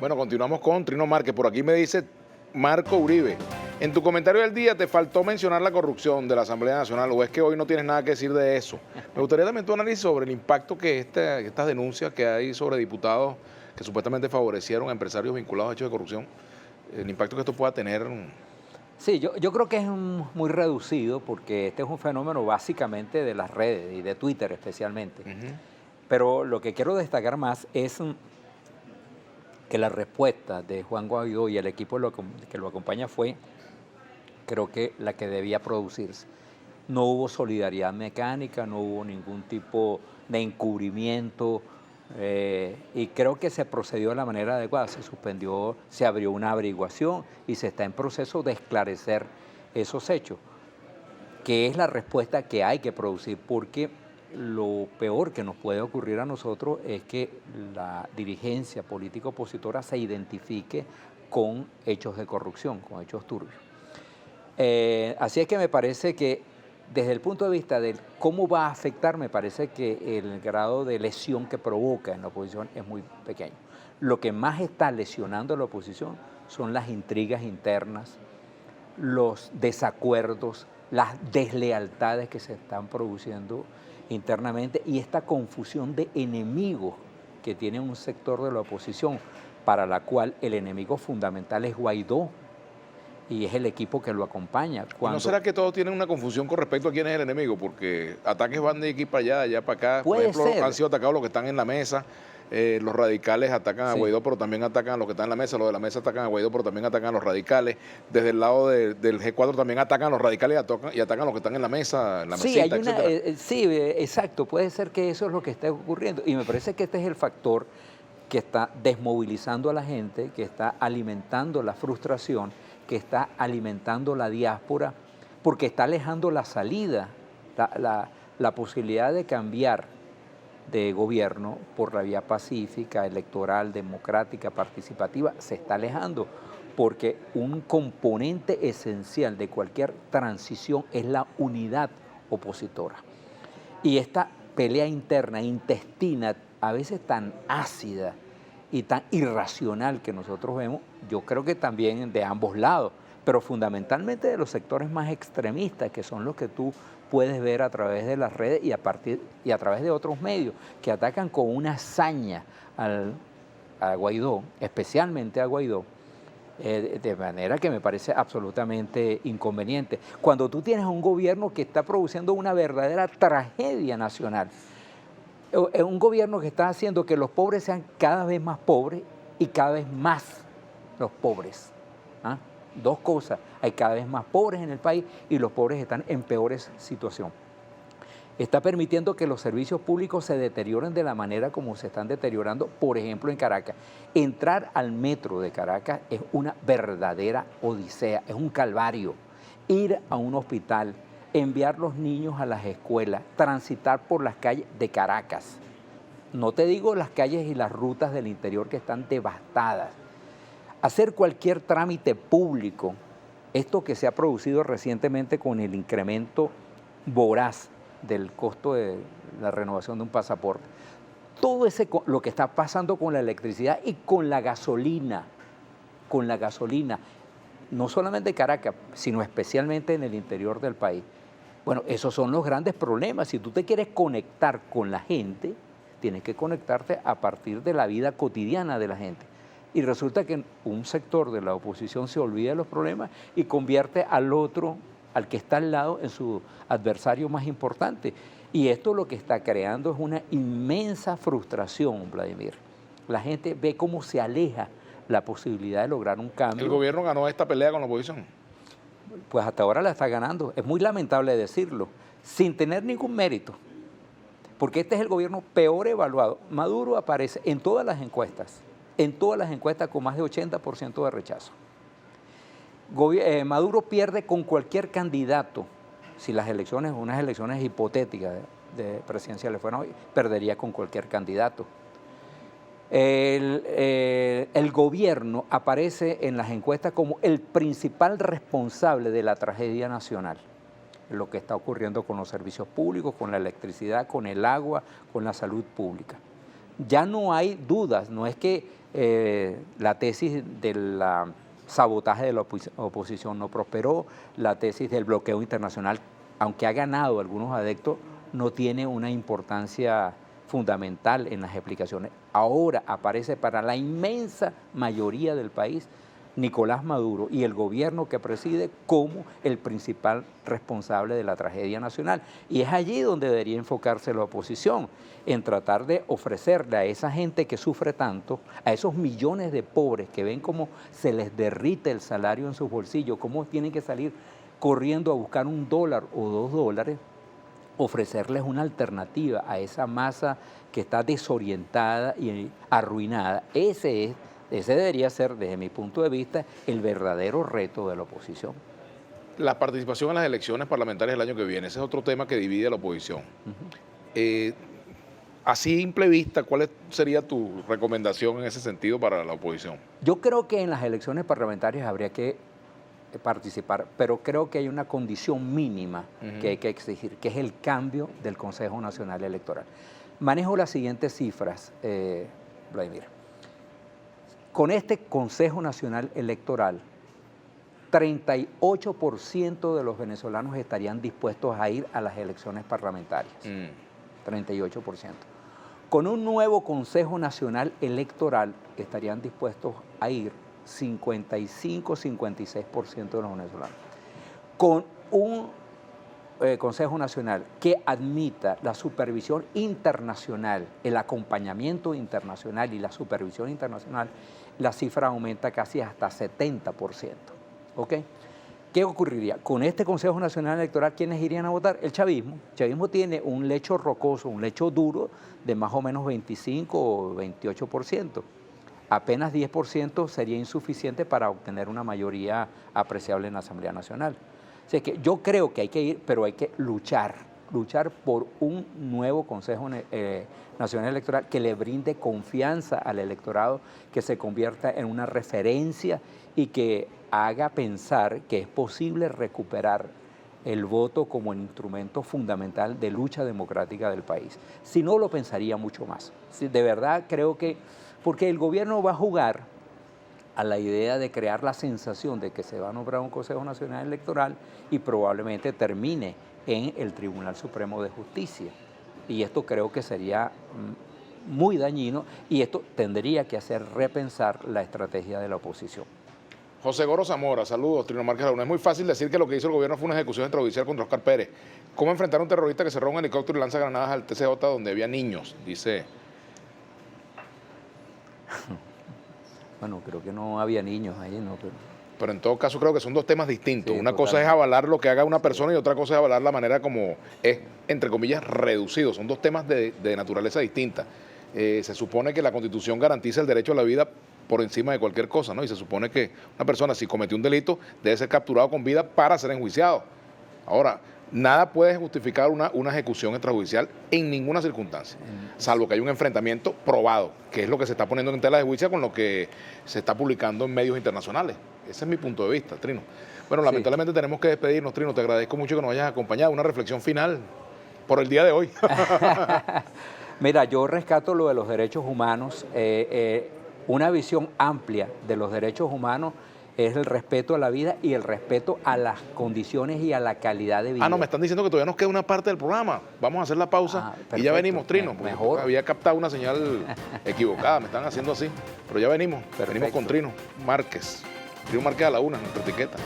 Bueno, continuamos con Trino Márquez. Por aquí me dice Marco Uribe. En tu comentario del día te faltó mencionar la corrupción de la Asamblea Nacional, o es que hoy no tienes nada que decir de eso. Me gustaría también tu análisis sobre el impacto que estas denuncias que hay sobre diputados que supuestamente favorecieron a empresarios vinculados a hechos de corrupción, el impacto que esto pueda tener. Sí, yo creo que es muy reducido porque este es un fenómeno básicamente de las redes y de Twitter especialmente. Pero lo que quiero destacar más es que la respuesta de Juan Guaidó y el equipo que lo acompaña fue, creo que la que debía producirse. No hubo solidaridad mecánica, no hubo ningún tipo de encubrimiento y creo que se procedió de la manera adecuada. Se suspendió, se abrió una averiguación y se está en proceso de esclarecer esos hechos, que es la respuesta que hay que producir, porque lo peor que nos puede ocurrir a nosotros es que la dirigencia política opositora se identifique con hechos de corrupción, con hechos turbios. Así es que me parece que desde el punto de vista de cómo va a afectar, me parece que el grado de lesión que provoca en la oposición es muy pequeño. Lo que más está lesionando a la oposición son las intrigas internas, los desacuerdos, las deslealtades que se están produciendo internamente y esta confusión de enemigos que tiene un sector de la oposición, para la cual el enemigo fundamental es Guaidó y es el equipo que lo acompaña. ¿No será que todos tienen una confusión con respecto a quién es el enemigo? Porque ataques van de aquí para allá, de allá para acá. Por ejemplo, han sido atacados los que están en la mesa. Los radicales atacan a Guaidó, pero también atacan a los que están en la mesa. Los de la mesa atacan a Guaidó, pero también atacan a los radicales. Desde el lado del G4 también atacan a los radicales y atacan a los que están en la mesa, en la sí, mesita, sí, exacto. Puede ser que eso es lo que está ocurriendo. Y me parece que este es el factor que está desmovilizando a la gente, que está alimentando la frustración, que está alimentando la diáspora, porque está alejando la salida, la posibilidad de cambiar de gobierno por la vía pacífica, electoral, democrática, participativa, se está alejando, porque un componente esencial de cualquier transición es la unidad opositora. Y esta pelea interna, intestina, a veces tan ácida y tan irracional que nosotros vemos, yo creo que también de ambos lados, pero fundamentalmente de los sectores más extremistas, que son los que tú puedes ver a través de las redes y a través de otros medios, que atacan con una hazaña a Guaidó, especialmente a Guaidó, de manera que me parece absolutamente inconveniente. Cuando tú tienes un gobierno que está produciendo una verdadera tragedia nacional, un gobierno que está haciendo que los pobres sean cada vez más pobres y cada vez más los pobres. ¿Ah? Dos cosas, hay cada vez más pobres en el país y los pobres están en peores situaciones. Está permitiendo que los servicios públicos se deterioren de la manera como se están deteriorando, por ejemplo, en Caracas. Entrar al metro de Caracas es una verdadera odisea, es un calvario. Ir a un hospital, enviar los niños a las escuelas, transitar por las calles de Caracas. No te digo las calles y las rutas del interior que están devastadas. Hacer cualquier trámite público, esto que se ha producido recientemente con el incremento voraz del costo de la renovación de un pasaporte, todo lo que está pasando con la electricidad y con la gasolina, no solamente en Caracas, sino especialmente en el interior del país. Bueno, esos son los grandes problemas. Si tú te quieres conectar con la gente, tienes que conectarte a partir de la vida cotidiana de la gente. Y resulta que un sector de la oposición se olvida de los problemas y convierte al otro, al que está al lado, en su adversario más importante. Y esto lo que está creando es una inmensa frustración, Vladimir. La gente ve cómo se aleja la posibilidad de lograr un cambio. ¿El gobierno ganó esta pelea con la oposición? Pues hasta ahora la está ganando. Es muy lamentable decirlo, sin tener ningún mérito, porque este es el gobierno peor evaluado. Maduro aparece en todas las encuestas con más de 80% de rechazo. Maduro pierde con cualquier candidato. Si las elecciones, unas elecciones hipotéticas de presidenciales fueran hoy, perdería con cualquier candidato. El gobierno aparece en las encuestas como el principal responsable de la tragedia nacional. Lo que está ocurriendo con los servicios públicos, con la electricidad, con el agua, con la salud pública. Ya no hay dudas, no es que la tesis del sabotaje de la oposición no prosperó, la tesis del bloqueo internacional, aunque ha ganado algunos adeptos, no tiene una importancia fundamental en las explicaciones. Ahora aparece para la inmensa mayoría del país Nicolás Maduro y el gobierno que preside como el principal responsable de la tragedia nacional. Y es allí donde debería enfocarse la oposición, en tratar de ofrecerle a esa gente que sufre tanto, a esos millones de pobres que ven cómo se les derrite el salario en sus bolsillos, cómo tienen que salir corriendo a buscar $1 o $2, ofrecerles una alternativa a esa masa que está desorientada y arruinada. Ese debería ser, desde mi punto de vista, el verdadero reto de la oposición. La participación en las elecciones parlamentarias del año que viene, ese es otro tema que divide a la oposición. A simple vista, ¿cuál sería tu recomendación en ese sentido para la oposición? Yo creo que en las elecciones parlamentarias habría que participar, pero creo que hay una condición mínima que hay que exigir, que es el cambio del Consejo Nacional Electoral. Manejo las siguientes cifras, Vladimir. Con este Consejo Nacional Electoral, 38% de los venezolanos estarían dispuestos a ir a las elecciones parlamentarias. 38%. Con un nuevo Consejo Nacional Electoral estarían dispuestos a ir 55-56% de los venezolanos. Con un Consejo Nacional que admita la supervisión internacional, el acompañamiento internacional y la supervisión internacional, la cifra aumenta casi hasta 70%. ¿Ok? ¿Qué ocurriría? Con este Consejo Nacional Electoral, ¿quiénes irían a votar? El chavismo. El chavismo tiene un lecho rocoso, un lecho duro de más o menos 25 o 28%. Apenas 10% sería insuficiente para obtener una mayoría apreciable en la Asamblea Nacional. Así que yo creo que hay que ir, pero hay que luchar por un nuevo Consejo Nacional Electoral que le brinde confianza al electorado, que se convierta en una referencia y que haga pensar que es posible recuperar el voto como el instrumento fundamental de lucha democrática del país. Si no, lo pensaría mucho más. De verdad creo que, porque el gobierno va a jugar a la idea de crear la sensación de que se va a nombrar un Consejo Nacional Electoral y probablemente termine en el Tribunal Supremo de Justicia. Y esto creo que sería muy dañino y esto tendría que hacer repensar la estrategia de la oposición. José Goro Zamora, saludos, Trino Márquez Laguna. Es muy fácil decir que lo que hizo el gobierno fue una ejecución extrajudicial contra Oscar Pérez. ¿Cómo enfrentar a un terrorista que se roba un helicóptero y lanza granadas al TCJ donde había niños? Dice. Bueno, creo que no había niños ahí, ¿no? Pero en todo caso creo que son dos temas distintos. Sí, una totalmente. cosa es avalar lo que haga una persona y otra cosa es avalar la manera como es, entre comillas, reducido. Son dos temas de naturaleza distinta. Se supone que la Constitución garantiza el derecho a la vida por encima de cualquier cosa, ¿no? Y se supone que una persona, si cometió un delito, debe ser capturado con vida para ser enjuiciado. Ahora, nada puede justificar una ejecución extrajudicial en ninguna circunstancia, salvo que haya un enfrentamiento probado, que es lo que se está poniendo en tela de juicio con lo que se está publicando en medios internacionales. Ese es mi punto de vista, Trino. Bueno, lamentablemente tenemos que despedirnos, Trino. Te agradezco mucho que nos hayas acompañado. Una reflexión final por el día de hoy. Mira, yo rescato lo de los derechos humanos. Una visión amplia de los derechos humanos es el respeto a la vida y el respeto a las condiciones y a la calidad de vida. No, me están diciendo que todavía nos queda una parte del programa. Vamos a hacer la pausa y ya venimos, Trino. Mejor. Había captado una señal equivocada, me están haciendo así. Pero ya venimos. Venimos con Trino Márquez. Trino Márquez a la una, nuestra etiqueta.